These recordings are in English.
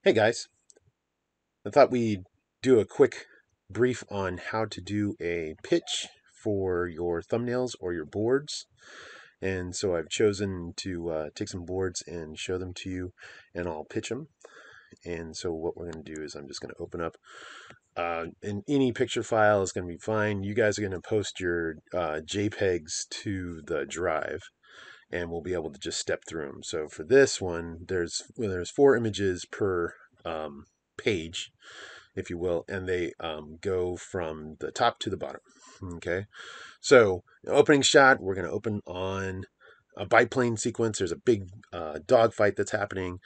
Hey guys, I thought we'd do a quick brief on how to do a pitch for your thumbnails or your boards. And so I've chosen to take some boards and show them to you, and I'll pitch them. And so what we're going to do is I'm just going to open up in any picture file is going to be fine. You guys are going to post your JPEGs to the drive, and we'll be able to just step through them. So for this one, there's 4 images per page, if you will, and they go from the top to the bottom. Okay, so opening shot, we're going to open on a biplane sequence. There's a big dogfight that's happening,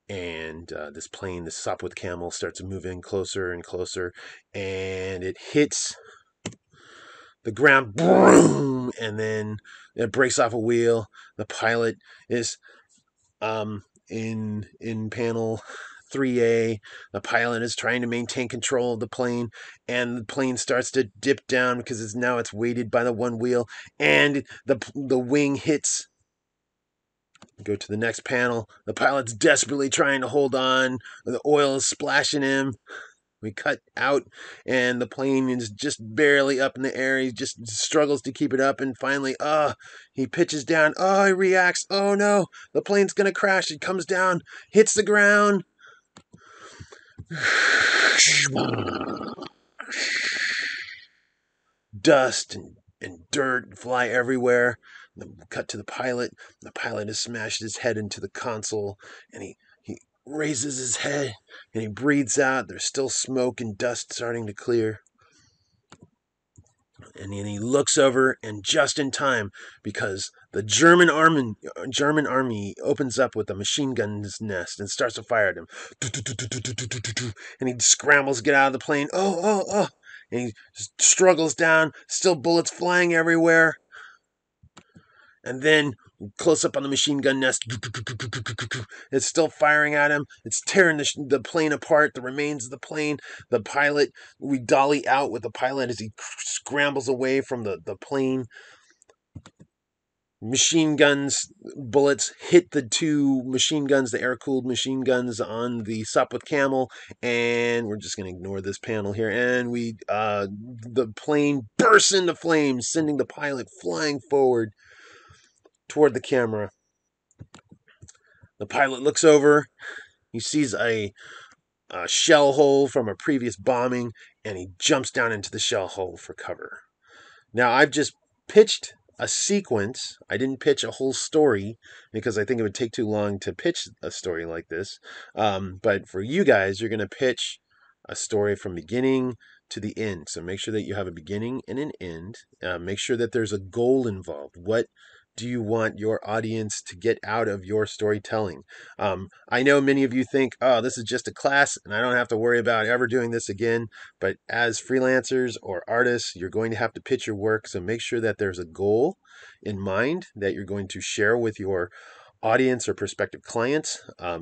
and this plane, this Sopwith Camel, starts moving closer and closer, and it hits the ground, boom, and then it breaks off a wheel. The pilot is in panel 3A. The pilot is trying to maintain control of the plane, and the plane starts to dip down because it's weighted by the one wheel, and the wing hits. Go to the next panel. The pilot's desperately trying to hold on. The oil is splashing him. We cut out, and the plane is just barely up in the air. He just struggles to keep it up, and finally, he pitches down. He reacts. Oh no, the plane's gonna crash. It comes down, hits the ground. Dust and dirt fly everywhere. Cut to the pilot. The pilot has smashed his head into the console, and he raises his head and he breathes out. There's still smoke and dust starting to clear. And then he looks over, and just in time, because the German army opens up with a machine gun's nest and starts to fire at him. And he scrambles to get out of the plane. And he struggles down, still bullets flying everywhere. And then close up on the machine gun nest. It's still firing at him. It's tearing the plane apart, the remains of the plane. The pilot, we dolly out with the pilot as he scrambles away from the plane. Machine guns, bullets hit the 2 machine guns, the air-cooled machine guns on the Sopwith Camel, and we're just going to ignore this panel here, and the plane bursts into flames, sending the pilot flying forward toward the camera. The pilot looks over. He sees a shell hole from a previous bombing, and he jumps down into the shell hole for cover. Now, I've just pitched a sequence. I didn't pitch a whole story because I think it would take too long to pitch a story like this. But for you guys, you're going to pitch a story from beginning to the end. So make sure that you have a beginning and an end. Make sure that there's a goal involved. What do you want your audience to get out of your storytelling? I know many of you think, oh, this is just a class and I don't have to worry about ever doing this again. But as freelancers or artists, you're going to have to pitch your work. So make sure that there's a goal in mind that you're going to share with your audience or prospective clients.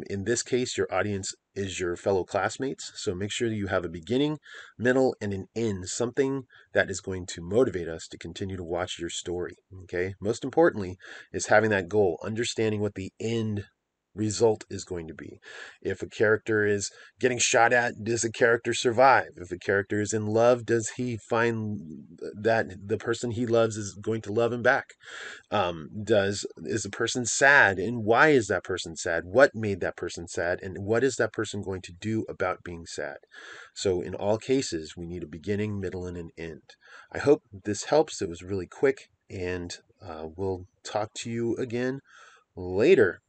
In this case, your audience is your fellow classmates. So make sure that you have a beginning, middle, and an end, something that is going to motivate us to continue to watch your story. Okay. Most importantly is having that goal, understanding what the end result is going to be. If a character is getting shot at, does the character survive? If a character is in love, does he find that the person he loves is going to love him back? Is a person sad, and why is that person sad? What made that person sad, and what is that person going to do about being sad? So in all cases, we need a beginning, middle, and an end. I hope this helps. It was really quick, and we'll talk to you again later.